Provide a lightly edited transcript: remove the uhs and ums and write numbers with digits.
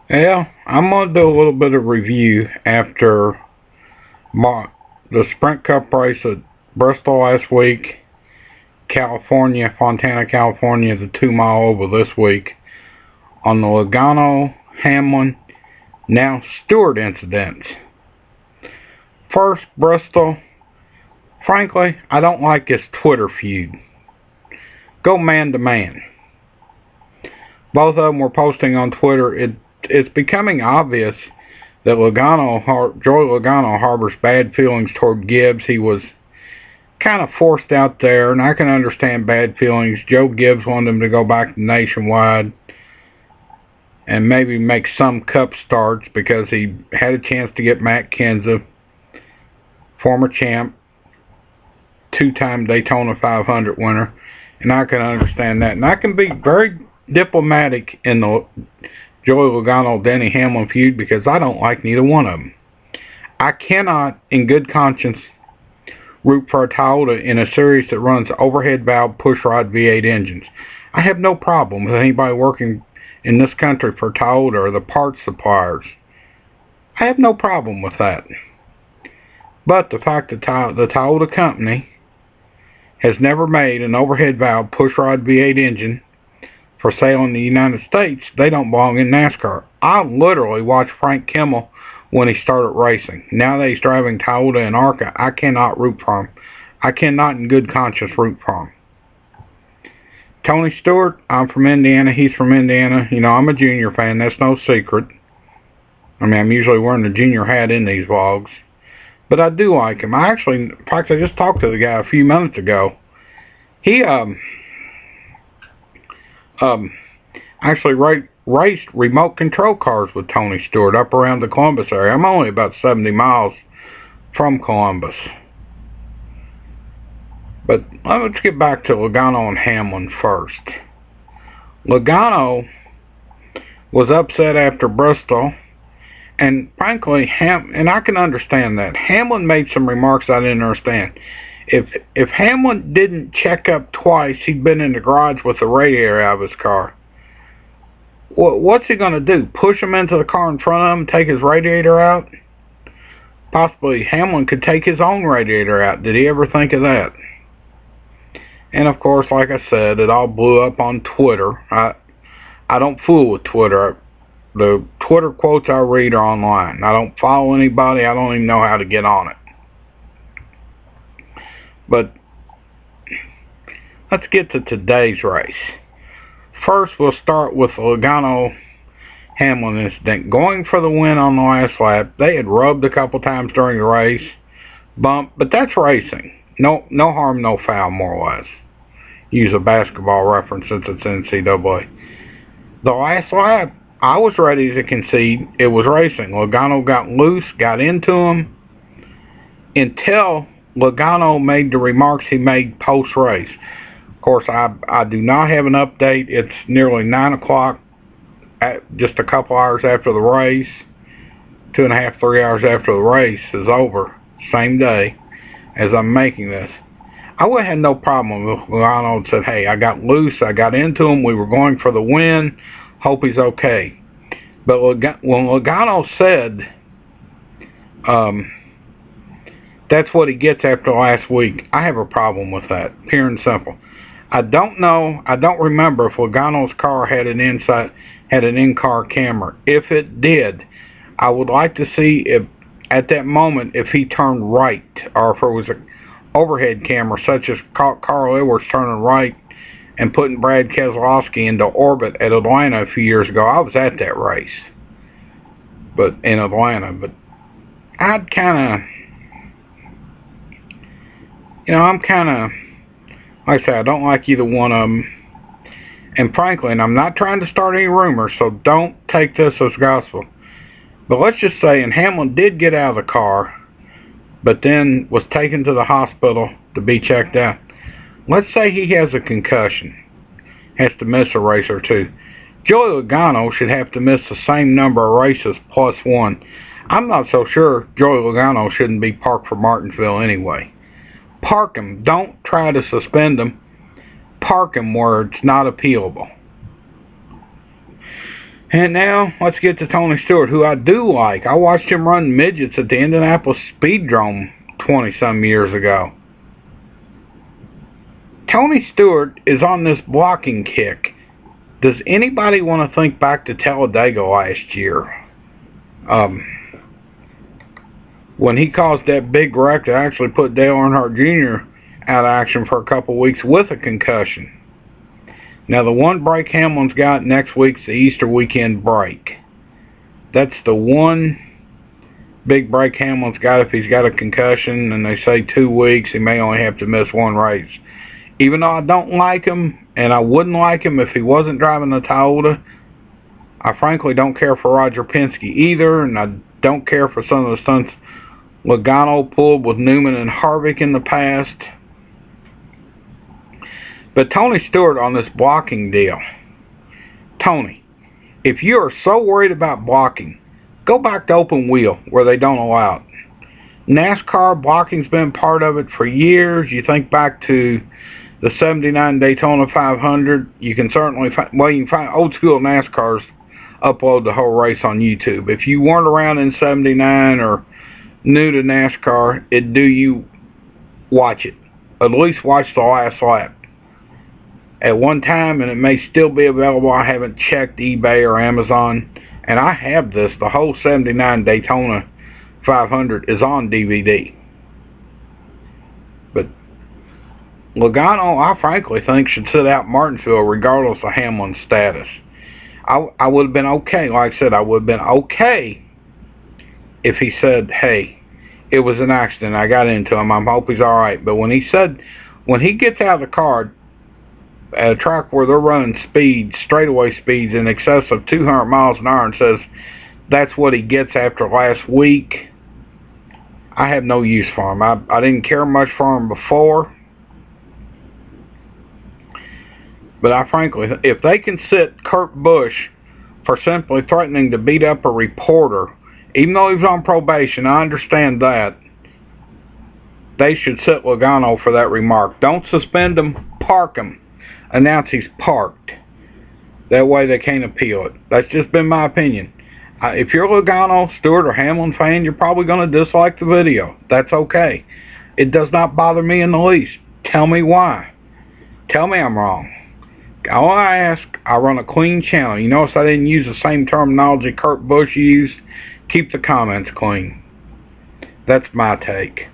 Yeah, I'm gonna do a little bit of review after the Sprint Cup race at Bristol last week, California, Fontana, California, the 2 mile oval this week, on the Lagano, Hamlin, now Stewart incidents. First, Bristol. Frankly, I don't like this Twitter feud. Go man to man. Both of them were posting on Twitter. It's becoming obvious that Joey Lagano harbors bad feelings toward Gibbs. He was kind of forced out there, and I can understand bad feelings. Joe Gibbs wanted him to go back to Nationwide and maybe make some cup starts because he had a chance to get Matt Kenseth, former champ, two-time Daytona 500 winner, and I can understand that. And I can be very diplomatic in the Joey Logano Denny Hamlin feud because I don't like neither one of them. I cannot, in good conscience, root for a Toyota in a series that runs overhead valve pushrod V8 engines. I have no problem with anybody working in this country for Toyota or the parts suppliers. I have no problem with that. But the fact that the Toyota company has never made an overhead valve pushrod V8 engine for sale in the United States, they don't belong in NASCAR. I literally watched Frank Kimmel when he started racing. Now that he's driving Toyota and ARCA, I cannot root for him. I cannot in good conscience root for him. Tony Stewart, I'm from Indiana, he's from Indiana. You know, I'm a Junior fan, that's no secret. I mean, I'm usually wearing the Junior hat in these vlogs. But I do like him. In fact, I just talked to the guy a few minutes ago. He, actually raced remote control cars with Tony Stewart up around the Columbus area. I'm only about 70 miles from Columbus. But let's get back to Lagano and Hamlin first. Lagano was upset after Bristol, and frankly, and I can understand that. Hamlin made some remarks I didn't understand. If Hamlin didn't check up twice, he'd been in the garage with the radiator out of his car. What's he going to do? Push him into the car in front of him, take his radiator out? Possibly Hamlin could take his own radiator out. Did he ever think of that? And of course, like I said, it all blew up on Twitter. I don't fool with Twitter. The Twitter quotes I read are online. I don't follow anybody. I don't even know how to get on it. But let's get to today's race. First, we'll start with the Lagano-Hamlin incident. Going for the win on the last lap. They had rubbed a couple times during the race. Bumped, but that's racing. No harm, no foul, more or less. Use a basketball reference since it's NCAA. The last lap, I was ready to concede it was racing. Lagano got loose, got into him, until Lagano made the remarks he made post-race. Of course, I do not have an update. It's nearly 9 o'clock, just a couple hours after the race, 2.5, 3 hours after the race is over, same day as I'm making this. I would have had no problem with Lagano and said, hey, I got loose, I got into him, we were going for the win, hope he's okay. But when Lagano said that's what he gets after last week, I have a problem with that, pure and simple. I don't remember if Logano's car had an in-car camera. If it did, I would like to see if at that moment if he turned right, or if it was an overhead camera such as Carl Edwards turning right and putting Brad Keselowski into orbit at Atlanta a few years ago. I was at that race, but in Atlanta. But I'd kind of, I'm kind of, like I said, I don't like either one of them. And frankly, and I'm not trying to start any rumors, so don't take this as gospel. But let's just say, and Hamlin did get out of the car, but then was taken to the hospital to be checked out. Let's say he has a concussion, has to miss a race or two. Joey Logano should have to miss the same number of races plus one. I'm not so sure Joey Logano shouldn't be parked for Martinsville anyway. Park him. Don't try to suspend him. Park him where it's not appealable. And now, let's get to Tony Stewart, who I do like. I watched him run midgets at the Indianapolis Speedrome 20-some years ago. Tony Stewart is on this blocking kick. Does anybody want to think back to Talladega last year? When he caused that big wreck that actually put Dale Earnhardt Jr. out of action for a couple of weeks with a concussion. Now, the one break Hamlin's got next week's the Easter weekend break. That's the one big break Hamlin's got if he's got a concussion, and they say 2 weeks, he may only have to miss one race. Even though I don't like him, and I wouldn't like him if he wasn't driving the Toyota, I frankly don't care for Roger Penske either, and I don't care for some of the stunts Lagano pulled with Newman and Harvick in the past. But Tony Stewart on this blocking deal. Tony, if you are so worried about blocking, go back to open wheel where they don't allow it. NASCAR blocking's been part of it for years. You think back to the 79 Daytona 500. You can certainly find, well, you can find old school NASCARs upload the whole race on YouTube. If you weren't around in 79 or new to NASCAR, it'd do you watch it. At least watch the last lap. At one time, and it may still be available, I haven't checked eBay or Amazon, and I have this, the whole 79 Daytona 500 is on DVD. But Lagano, I frankly think, should sit out Martinsville regardless of Hamlin's status. I would have been okay, like I said, I would have been okay if he said, hey, it was an accident, I got into him, I hope he's alright. But when he said, when he gets out of the car at a track where they're running speeds, straightaway speeds in excess of 200 miles an hour, and says that's what he gets after last week, I have no use for him. I didn't care much for him before. But I frankly, if they can sit Kurt Busch for simply threatening to beat up a reporter, even though he was on probation, I understand that, they should sit Lagano for that remark. Don't suspend him, park him. Announce he's parked. That way they can't appeal it. That's just been my opinion. If you're a Lagano, Stewart, or Hamlin fan, you're probably going to dislike the video. That's okay. It does not bother me in the least. Tell me why. Tell me I'm wrong. All I ask, I run a clean channel. You notice I didn't use the same terminology Kurt Busch used. Keep the comments clean. That's my take.